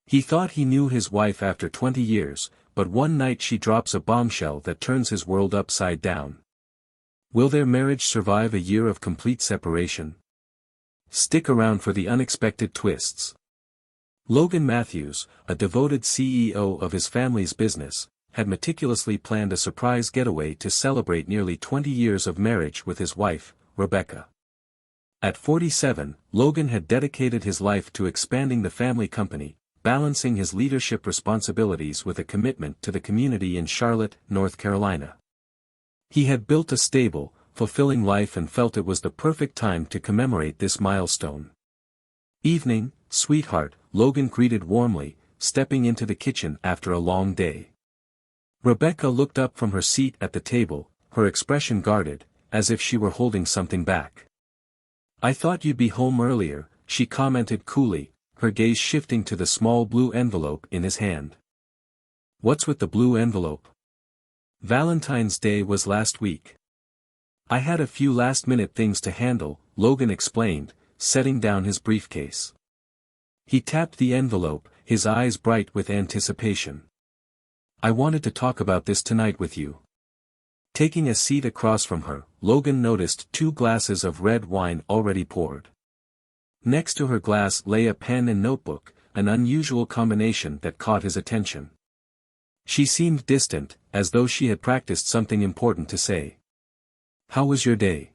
He thought he knew his wife after 20 years, but one night she drops a bombshell that turns his world upside down. Will their marriage survive a year of complete separation? Stick around for the unexpected twists. Logan Matthews, a devoted CEO of his family's business, had meticulously planned a surprise getaway to celebrate nearly 20 years of marriage with his wife, Rebecca. At 47, Logan had dedicated his life to expanding the family company, balancing his leadership responsibilities with a commitment to the community in Charlotte, North Carolina. He had built a stable, fulfilling life and felt it was the perfect time to commemorate this milestone. Evening, sweetheart, Logan greeted warmly, stepping into the kitchen after a long day. Rebecca looked up from her seat at the table, her expression guarded, as if she were holding something back. I thought you'd be home earlier, she commented coolly, her gaze shifting to the small blue envelope in his hand. What's with the blue envelope? Valentine's Day was last week. I had a few last-minute things to handle, Logan explained, setting down his briefcase. He tapped the envelope, his eyes bright with anticipation. I wanted to talk about this tonight with you. Taking a seat across from her, Logan noticed 2 glasses of red wine already poured. Next to her glass lay a pen and notebook, an unusual combination that caught his attention. She seemed distant, as though she had practiced something important to say. How was your day?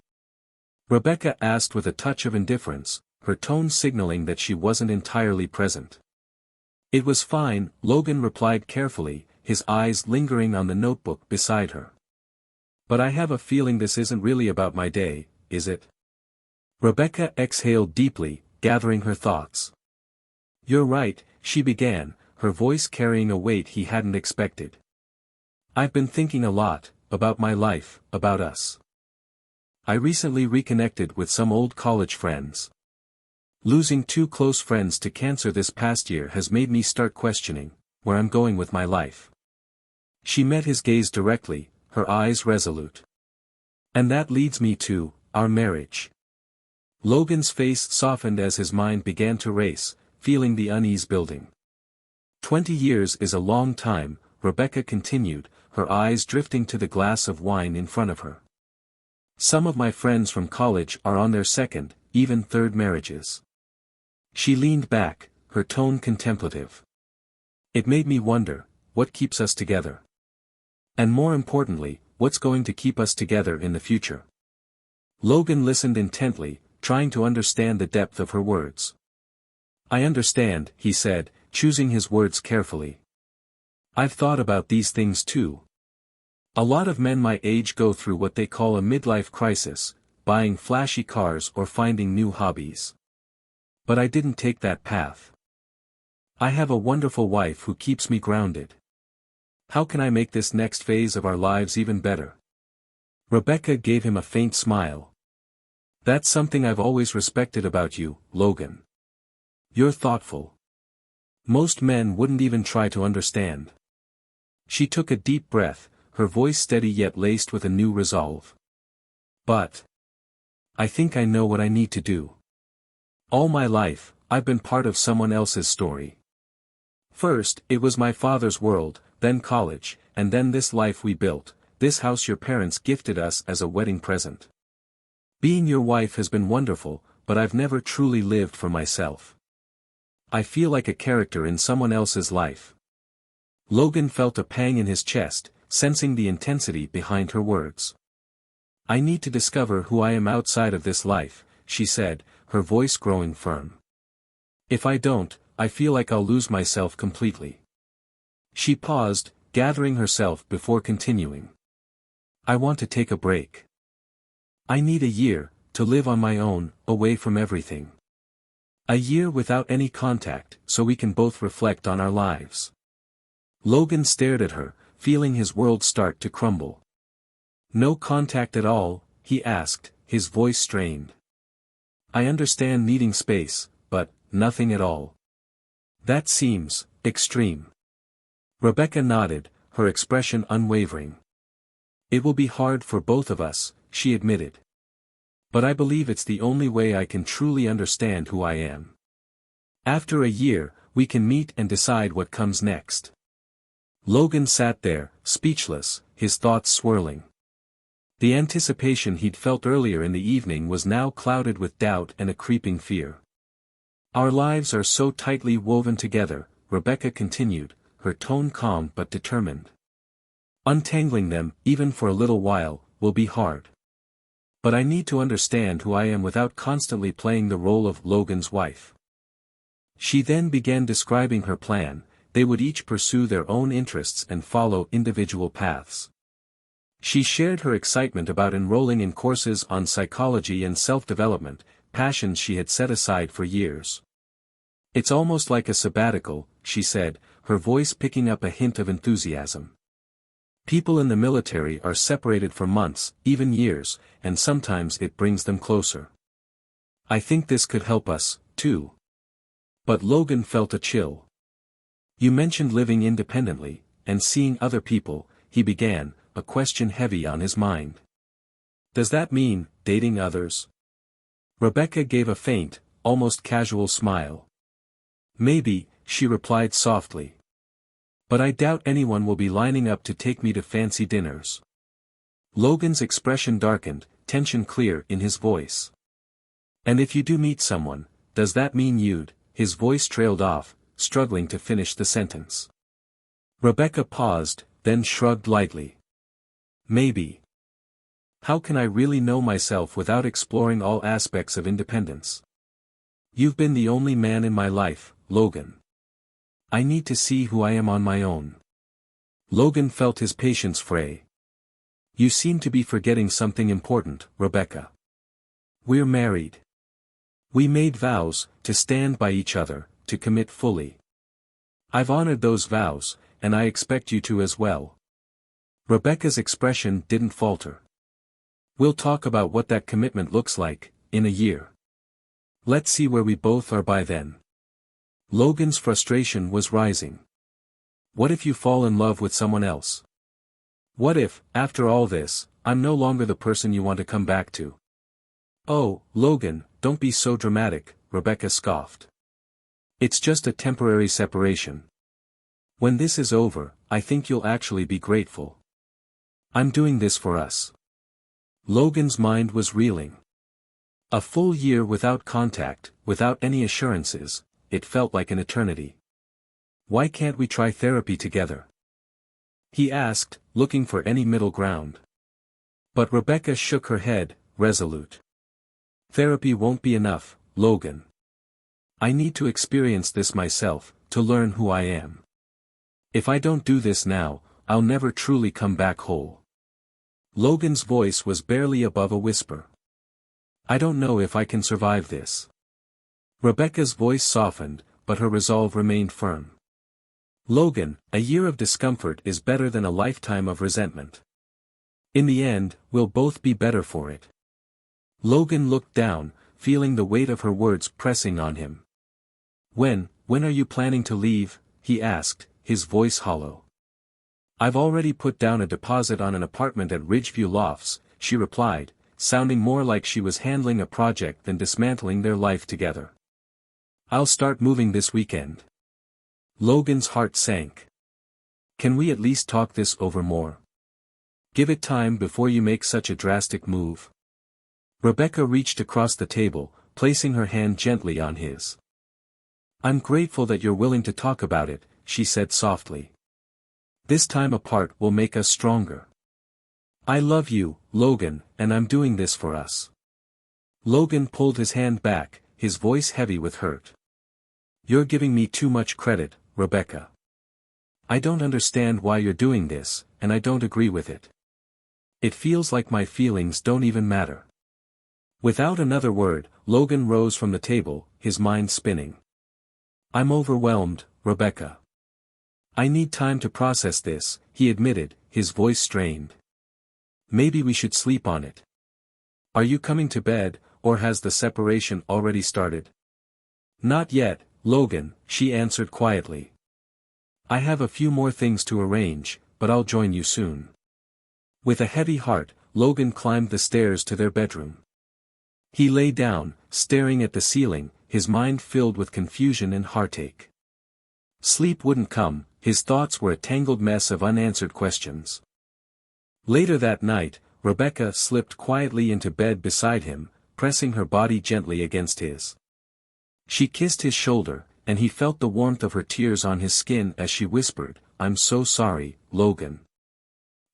Rebecca asked with a touch of indifference, her tone signaling that she wasn't entirely present. It was fine, Logan replied carefully, his eyes lingering on the notebook beside her. But I have a feeling this isn't really about my day, is it? Rebecca exhaled deeply, gathering her thoughts. You're right, she began, her voice carrying a weight he hadn't expected. I've been thinking a lot, about my life, about us. I recently reconnected with some old college friends. Losing 2 close friends to cancer this past year has made me start questioning where I'm going with my life. She met his gaze directly, her eyes resolute. And that leads me to our marriage. Logan's face softened as his mind began to race, feeling the unease building. 20 years is a long time, Rebecca continued, her eyes drifting to the glass of wine in front of her. Some of my friends from college are on their 2nd, even 3rd marriages. She leaned back, her tone contemplative. It made me wonder, what keeps us together? And more importantly, what's going to keep us together in the future? Logan listened intently, trying to understand the depth of her words. I understand, he said, choosing his words carefully. I've thought about these things too. A lot of men my age go through what they call a midlife crisis, buying flashy cars or finding new hobbies. But I didn't take that path. I have a wonderful wife who keeps me grounded. How can I make this next phase of our lives even better? Rebecca gave him a faint smile. That's something I've always respected about you, Logan. You're thoughtful. Most men wouldn't even try to understand. She took a deep breath, her voice steady yet laced with a new resolve. But I think I know what I need to do. All my life, I've been part of someone else's story. First, it was my father's world, then college, and then this life we built, this house your parents gifted us as a wedding present. Being your wife has been wonderful, but I've never truly lived for myself. I feel like a character in someone else's life. Logan felt a pang in his chest, sensing the intensity behind her words. I need to discover who I am outside of this life, she said, her voice growing firm. If I don't, I feel like I'll lose myself completely. She paused, gathering herself before continuing. I want to take a break. I need a year, to live on my own, away from everything. A year without any contact, so we can both reflect on our lives. Logan stared at her, feeling his world start to crumble. No contact at all, he asked, his voice strained. I understand needing space, but nothing at all. That seems extreme. Rebecca nodded, her expression unwavering. It will be hard for both of us, she admitted. But I believe it's the only way I can truly understand who I am. After a year, we can meet and decide what comes next. Logan sat there, speechless, his thoughts swirling. The anticipation he'd felt earlier in the evening was now clouded with doubt and a creeping fear. Our lives are so tightly woven together, Rebecca continued, her tone calm but determined. Untangling them, even for a little while, will be hard. But I need to understand who I am without constantly playing the role of Logan's wife. She then began describing her plan. They would each pursue their own interests and follow individual paths. She shared her excitement about enrolling in courses on psychology and self-development, passions she had set aside for years. It's almost like a sabbatical, she said, her voice picking up a hint of enthusiasm. People in the military are separated for months, even years, and sometimes it brings them closer. I think this could help us, too. But Logan felt a chill. You mentioned living independently, and seeing other people, he began, a question heavy on his mind. Does that mean, dating others? Rebecca gave a faint, almost casual smile. Maybe, she replied softly. But I doubt anyone will be lining up to take me to fancy dinners. Logan's expression darkened, tension clear in his voice. And if you do meet someone, does that mean you'd? His voice trailed off, struggling to finish the sentence. Rebecca paused, then shrugged lightly. Maybe. How can I really know myself without exploring all aspects of independence? You've been the only man in my life, Logan. I need to see who I am on my own. Logan felt his patience fray. You seem to be forgetting something important, Rebecca. We're married. We made vows, to stand by each other, to commit fully. I've honored those vows, and I expect you to as well. Rebecca's expression didn't falter. We'll talk about what that commitment looks like, in a year. Let's see where we both are by then. Logan's frustration was rising. What if you fall in love with someone else? What if, after all this, I'm no longer the person you want to come back to? Oh, Logan, don't be so dramatic, Rebecca scoffed. It's just a temporary separation. When this is over, I think you'll actually be grateful. I'm doing this for us. Logan's mind was reeling. A full year without contact, without any assurances, it felt like an eternity. Why can't we try therapy together? He asked, looking for any middle ground. But Rebecca shook her head, resolute. Therapy won't be enough, Logan. I need to experience this myself, to learn who I am. If I don't do this now, I'll never truly come back whole. Logan's voice was barely above a whisper. I don't know if I can survive this. Rebecca's voice softened, but her resolve remained firm. Logan, a year of discomfort is better than a lifetime of resentment. In the end, we'll both be better for it. Logan looked down, feeling the weight of her words pressing on him. When are you planning to leave? He asked, his voice hollow. I've already put down a deposit on an apartment at Ridgeview Lofts, she replied, sounding more like she was handling a project than dismantling their life together. I'll start moving this weekend. Logan's heart sank. Can we at least talk this over more? Give it time before you make such a drastic move. Rebecca reached across the table, placing her hand gently on his. I'm grateful that you're willing to talk about it, she said softly. This time apart will make us stronger. I love you, Logan, and I'm doing this for us. Logan pulled his hand back, his voice heavy with hurt. You're giving me too much credit, Rebecca. I don't understand why you're doing this, and I don't agree with it. It feels like my feelings don't even matter. Without another word, Logan rose from the table, his mind spinning. I'm overwhelmed, Rebecca. I need time to process this, he admitted, his voice strained. Maybe we should sleep on it. Are you coming to bed, or has the separation already started? Not yet, Logan, she answered quietly. I have a few more things to arrange, but I'll join you soon. With a heavy heart, Logan climbed the stairs to their bedroom. He lay down, staring at the ceiling, his mind filled with confusion and heartache. Sleep wouldn't come, his thoughts were a tangled mess of unanswered questions. Later that night, Rebecca slipped quietly into bed beside him, pressing her body gently against his. She kissed his shoulder, and he felt the warmth of her tears on his skin as she whispered, "I'm so sorry, Logan."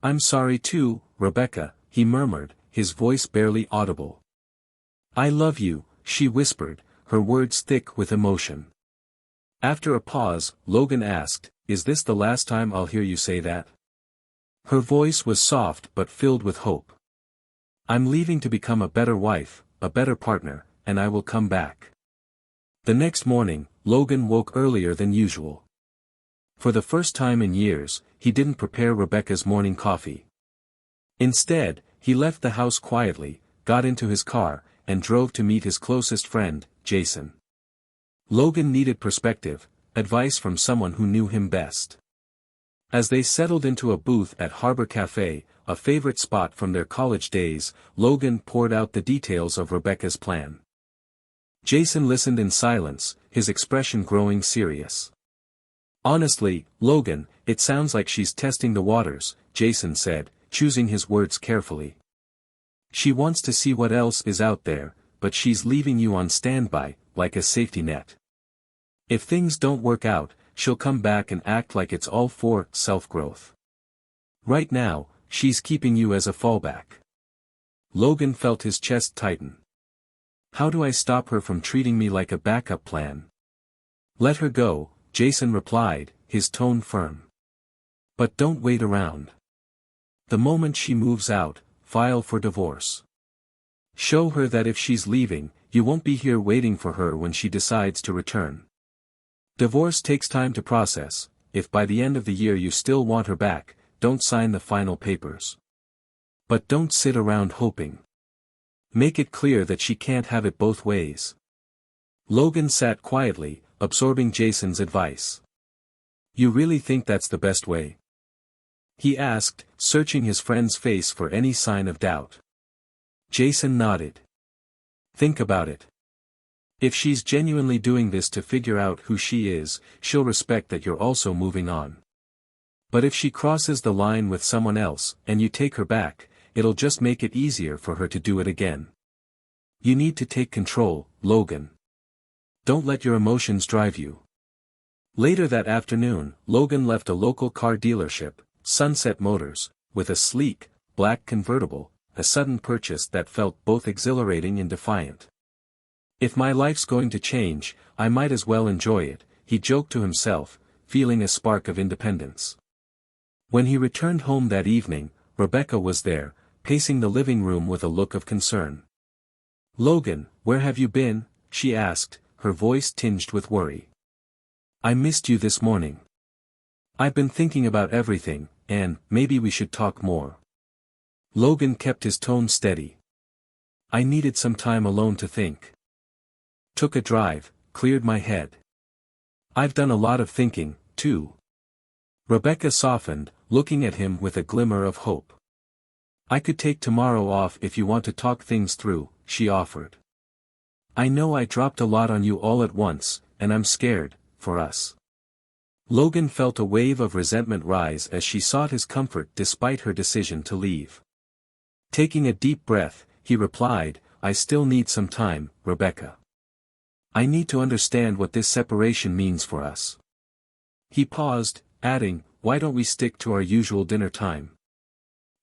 "I'm sorry too, Rebecca," he murmured, his voice barely audible. "I love you," she whispered, her words thick with emotion. After a pause, Logan asked, "Is this the last time I'll hear you say that?" Her voice was soft but filled with hope. "I'm leaving to become a better wife, a better partner, and I will come back." The next morning, Logan woke earlier than usual. For the first time in years, he didn't prepare Rebecca's morning coffee. Instead, he left the house quietly, got into his car, and drove to meet his closest friend, Jason. Logan needed perspective, advice from someone who knew him best. As they settled into a booth at Harbor Cafe, a favorite spot from their college days, Logan poured out the details of Rebecca's plan. Jason listened in silence, his expression growing serious. "Honestly, Logan, it sounds like she's testing the waters," Jason said, choosing his words carefully. "She wants to see what else is out there, but she's leaving you on standby, like a safety net. If things don't work out, she'll come back and act like it's all for self-growth. Right now, she's keeping you as a fallback." Logan felt his chest tighten. "How do I stop her from treating me like a backup plan?" "Let her go," Jason replied, his tone firm. "But don't wait around. The moment she moves out, file for divorce. Show her that if she's leaving, you won't be here waiting for her when she decides to return. Divorce takes time to process. If by the end of the year you still want her back, don't sign the final papers. But don't sit around hoping. Make it clear that she can't have it both ways." Logan sat quietly, absorbing Jason's advice. "You really think that's the best way?" he asked, searching his friend's face for any sign of doubt. Jason nodded. "Think about it. If she's genuinely doing this to figure out who she is, she'll respect that you're also moving on. But if she crosses the line with someone else, and you take her back, it'll just make it easier for her to do it again. You need to take control, Logan. Don't let your emotions drive you." Later that afternoon, Logan left a local car dealership, Sunset Motors, with a sleek, black convertible, a sudden purchase that felt both exhilarating and defiant. "If my life's going to change, I might as well enjoy it," he joked to himself, feeling a spark of independence. When he returned home that evening, Rebecca was there, pacing the living room with a look of concern. "Logan, where have you been?" she asked, her voice tinged with worry. "I missed you this morning. I've been thinking about everything, and maybe we should talk more." Logan kept his tone steady. "I needed some time alone to think. Took a drive, cleared my head. I've done a lot of thinking, too." Rebecca softened, looking at him with a glimmer of hope. "I could take tomorrow off if you want to talk things through," she offered. "I know I dropped a lot on you all at once, and I'm scared, for us." Logan felt a wave of resentment rise as she sought his comfort despite her decision to leave. Taking a deep breath, he replied, "I still need some time, Rebecca. I need to understand what this separation means for us." He paused, adding, "Why don't we stick to our usual dinner time?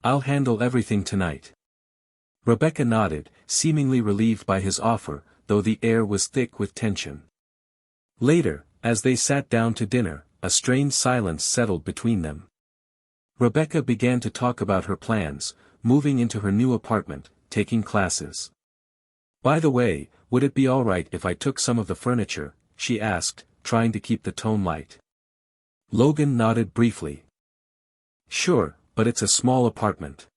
I'll handle everything tonight." Rebecca nodded, seemingly relieved by his offer, though the air was thick with tension. Later, as they sat down to dinner, a strained silence settled between them. Rebecca began to talk about her plans, moving into her new apartment, taking classes. "By the way, would it be alright if I took some of the furniture?" she asked, trying to keep the tone light. Logan nodded briefly. "Sure, but it's a small apartment.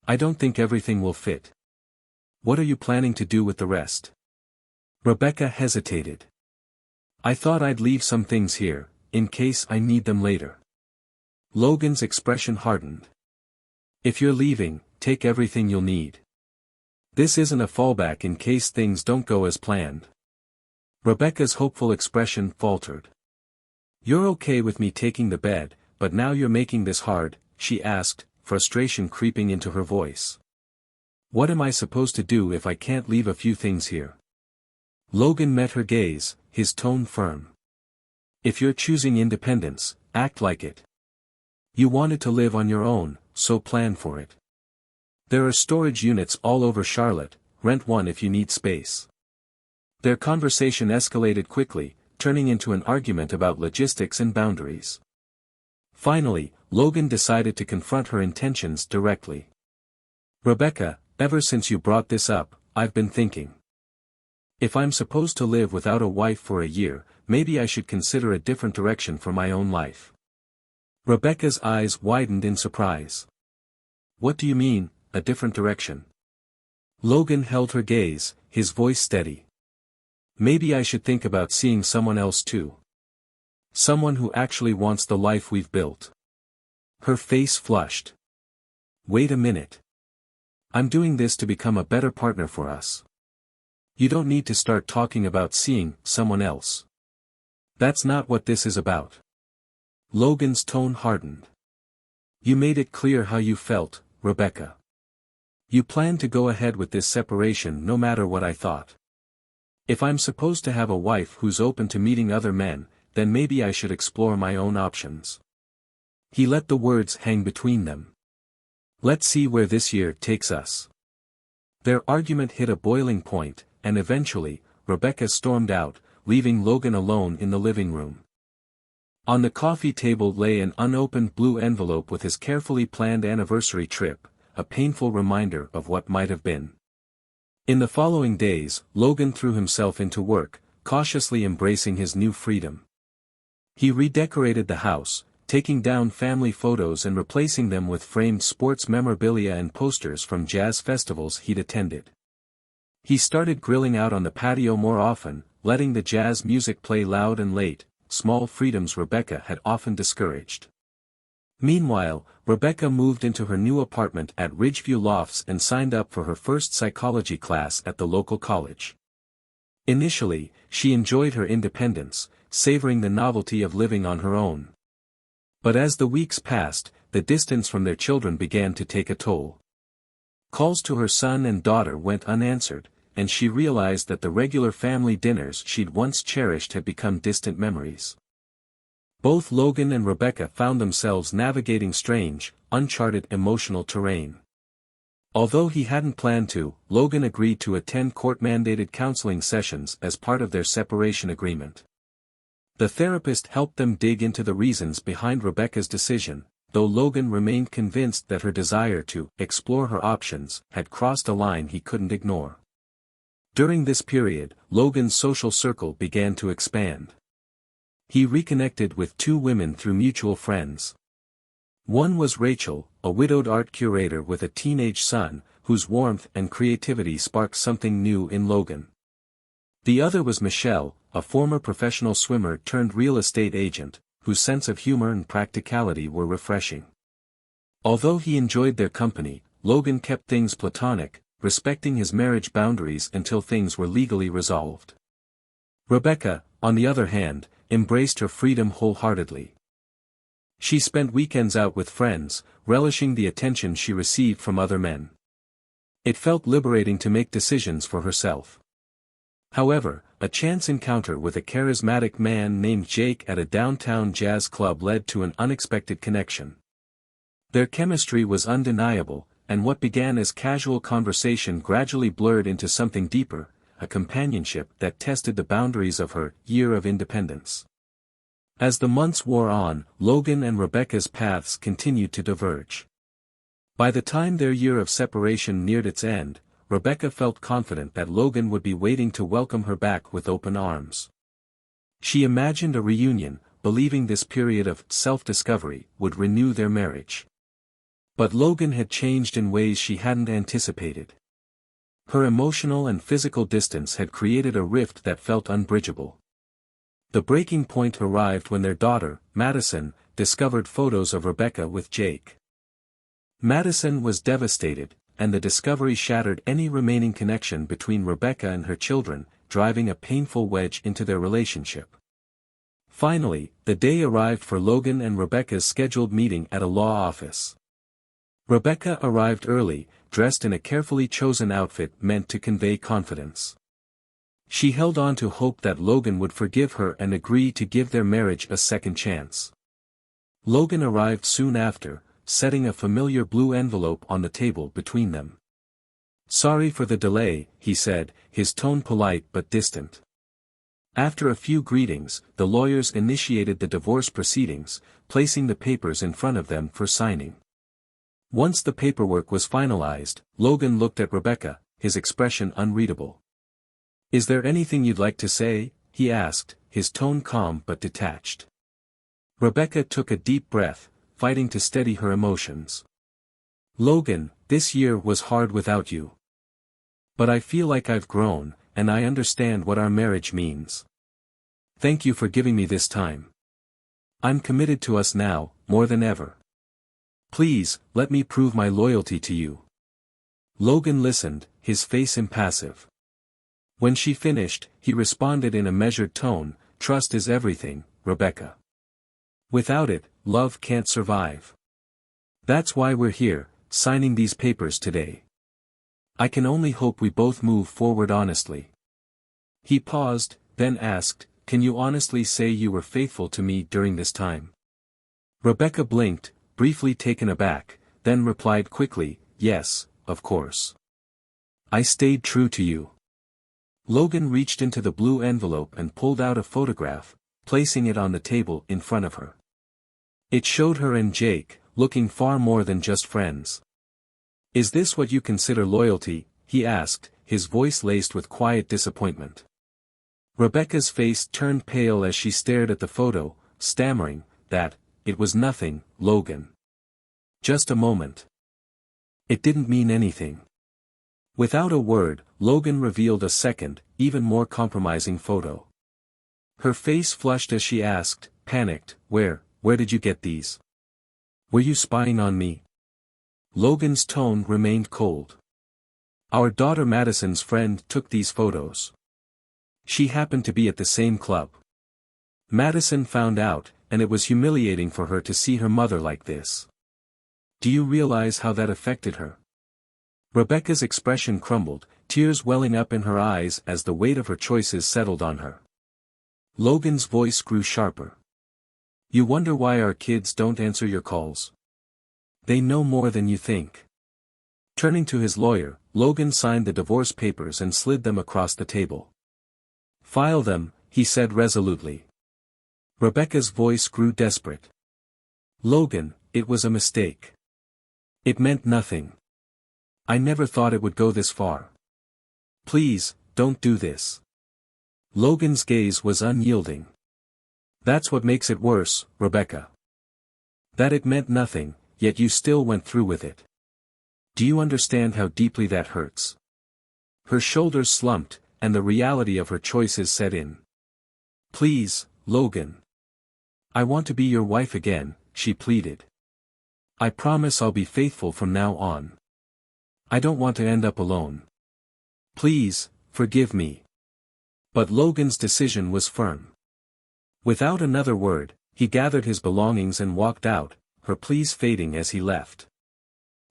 I don't think everything will fit. What are you planning to do with the rest?" Rebecca hesitated. "I thought I'd leave some things here, in case I need them later." Logan's expression hardened. "If you're leaving, take everything you'll need. This isn't a fallback in case things don't go as planned." Rebecca's hopeful expression faltered. "You're okay with me taking the bed, but now you're making this hard," she asked, frustration creeping into her voice. "What am I supposed to do if I can't leave a few things here?" Logan met her gaze, his tone firm. "If you're choosing independence, act like it. You wanted to live on your own, so plan for it. There are storage units all over Charlotte, rent one if you need space." Their conversation escalated quickly, turning into an argument about logistics and boundaries. Finally, Logan decided to confront her intentions directly. "Rebecca, ever since you brought this up, I've been thinking. If I'm supposed to live without a wife for a year, maybe I should consider a different direction for my own life." Rebecca's eyes widened in surprise. "What do you mean, a different direction?" Logan held her gaze, his voice steady. "Maybe I should think about seeing someone else too. Someone who actually wants the life we've built." Her face flushed. "Wait a minute. I'm doing this to become a better partner for us. You don't need to start talking about seeing someone else. That's not what this is about." Logan's tone hardened. "You made it clear how you felt, Rebecca. You planned to go ahead with this separation no matter what I thought. If I'm supposed to have a wife who's open to meeting other men, then maybe I should explore my own options." He let the words hang between them. "Let's see where this year takes us." Their argument hit a boiling point, and eventually, Rebecca stormed out, leaving Logan alone in the living room. On the coffee table lay an unopened blue envelope with his carefully planned anniversary trip, a painful reminder of what might have been. In the following days, Logan threw himself into work, cautiously embracing his new freedom. He redecorated the house, taking down family photos and replacing them with framed sports memorabilia and posters from jazz festivals he'd attended. He started grilling out on the patio more often, letting the jazz music play loud and late, small freedoms Rebecca had often discouraged. Meanwhile, Rebecca moved into her new apartment at Ridgeview Lofts and signed up for her first psychology class at the local college. Initially, she enjoyed her independence, savoring the novelty of living on her own. But as the weeks passed, the distance from their children began to take a toll. Calls to her son and daughter went unanswered, and she realized that the regular family dinners she'd once cherished had become distant memories. Both Logan and Rebecca found themselves navigating strange, uncharted emotional terrain. Although he hadn't planned to, Logan agreed to attend court-mandated counseling sessions as part of their separation agreement. The therapist helped them dig into the reasons behind Rebecca's decision, though Logan remained convinced that her desire to explore her options had crossed a line he couldn't ignore. During this period, Logan's social circle began to expand. He reconnected with two women through mutual friends. One was Rachel, a widowed art curator with a teenage son, whose warmth and creativity sparked something new in Logan. The other was Michelle, a former professional swimmer turned real estate agent, whose sense of humor and practicality were refreshing. Although he enjoyed their company, Logan kept things platonic, respecting his marriage boundaries until things were legally resolved. Rebecca, on the other hand, embraced her freedom wholeheartedly. She spent weekends out with friends, relishing the attention she received from other men. It felt liberating to make decisions for herself. However, a chance encounter with a charismatic man named Jake at a downtown jazz club led to an unexpected connection. Their chemistry was undeniable, and what began as casual conversation gradually blurred into something deeper, a companionship that tested the boundaries of her year of independence. As the months wore on, Logan and Rebecca's paths continued to diverge. By the time their year of separation neared its end, Rebecca felt confident that Logan would be waiting to welcome her back with open arms. She imagined a reunion, believing this period of self-discovery would renew their marriage. But Logan had changed in ways she hadn't anticipated. Her emotional and physical distance had created a rift that felt unbridgeable. The breaking point arrived when their daughter, Madison, discovered photos of Rebecca with Jake. Madison was devastated, and the discovery shattered any remaining connection between Rebecca and her children, driving a painful wedge into their relationship. Finally, the day arrived for Logan and Rebecca's scheduled meeting at a law office. Rebecca arrived early, dressed in a carefully chosen outfit meant to convey confidence. She held on to hope that Logan would forgive her and agree to give their marriage a second chance. Logan arrived soon after, setting a familiar blue envelope on the table between them. "Sorry for the delay," he said, his tone polite but distant. After a few greetings, the lawyers initiated the divorce proceedings, placing the papers in front of them for signing. Once the paperwork was finalized, Logan looked at Rebecca, his expression unreadable. "Is there anything you'd like to say?" he asked, his tone calm but detached. Rebecca took a deep breath, fighting to steady her emotions. "Logan, this year was hard without you. But I feel like I've grown, and I understand what our marriage means. Thank you for giving me this time. I'm committed to us now, more than ever. Please, let me prove my loyalty to you." Logan listened, his face impassive. When she finished, he responded in a measured tone, "Trust is everything, Rebecca. Without it, love can't survive. That's why we're here, signing these papers today. I can only hope we both move forward honestly." He paused, then asked, "Can you honestly say you were faithful to me during this time?" Rebecca blinked, briefly taken aback, then replied quickly, "Yes, of course. I stayed true to you." Logan reached into the blue envelope and pulled out a photograph, placing it on the table in front of her. It showed her and Jake, looking far more than just friends. "Is this what you consider loyalty?" he asked, his voice laced with quiet disappointment. Rebecca's face turned pale as she stared at the photo, stammering, "That, it was nothing, Logan. Just a moment. It didn't mean anything." Without a word, Logan revealed a second, even more compromising photo. Her face flushed as she asked, panicked, Where did you get these? Were you spying on me?" Logan's tone remained cold. "Our daughter Madison's friend took these photos. She happened to be at the same club. Madison found out, and it was humiliating for her to see her mother like this. Do you realize how that affected her?" Rebecca's expression crumbled, tears welling up in her eyes as the weight of her choices settled on her. Logan's voice grew sharper. "You wonder why our kids don't answer your calls? They know more than you think." Turning to his lawyer, Logan signed the divorce papers and slid them across the table. "File them," he said resolutely. Rebecca's voice grew desperate. "Logan, it was a mistake. It meant nothing. I never thought it would go this far. Please, don't do this." Logan's gaze was unyielding. "That's what makes it worse, Rebecca. That it meant nothing, yet you still went through with it. Do you understand how deeply that hurts?" Her shoulders slumped, and the reality of her choices set in. "Please, Logan. I want to be your wife again," she pleaded. "I promise I'll be faithful from now on. I don't want to end up alone. Please, forgive me." But Logan's decision was firm. Without another word, he gathered his belongings and walked out, her pleas fading as he left.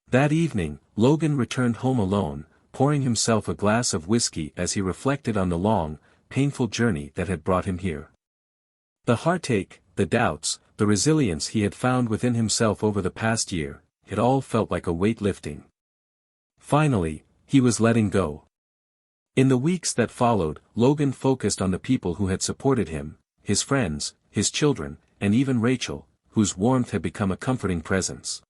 That evening, Logan returned home alone, pouring himself a glass of whiskey as he reflected on the long, painful journey that had brought him here. The heartache, the doubts, the resilience he had found within himself over the past year, it all felt like a weight lifting. Finally, he was letting go. In the weeks that followed, Logan focused on the people who had supported him, his friends, his children, and even Rachel, whose warmth had become a comforting presence.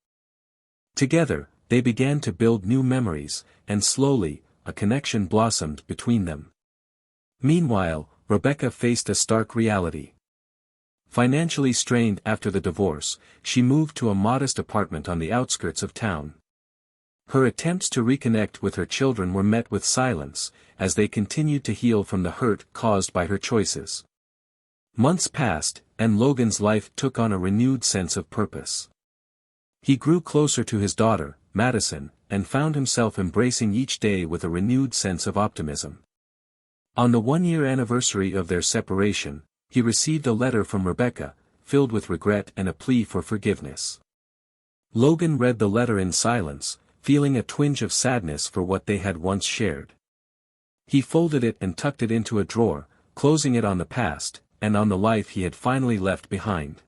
Together, they began to build new memories, and slowly, a connection blossomed between them. Meanwhile, Rebecca faced a stark reality. Financially strained after the divorce, she moved to a modest apartment on the outskirts of town. Her attempts to reconnect with her children were met with silence, as they continued to heal from the hurt caused by her choices. Months passed, and Logan's life took on a renewed sense of purpose. He grew closer to his daughter, Madison, and found himself embracing each day with a renewed sense of optimism. On the one-year anniversary of their separation, he received a letter from Rebecca, filled with regret and a plea for forgiveness. Logan read the letter in silence, feeling a twinge of sadness for what they had once shared. He folded it and tucked it into a drawer, closing it on the past, and on the life he had finally left behind.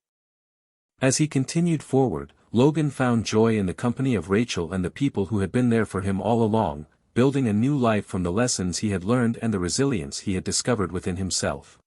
As he continued forward, Logan found joy in the company of Rachel and the people who had been there for him all along, building a new life from the lessons he had learned and the resilience he had discovered within himself.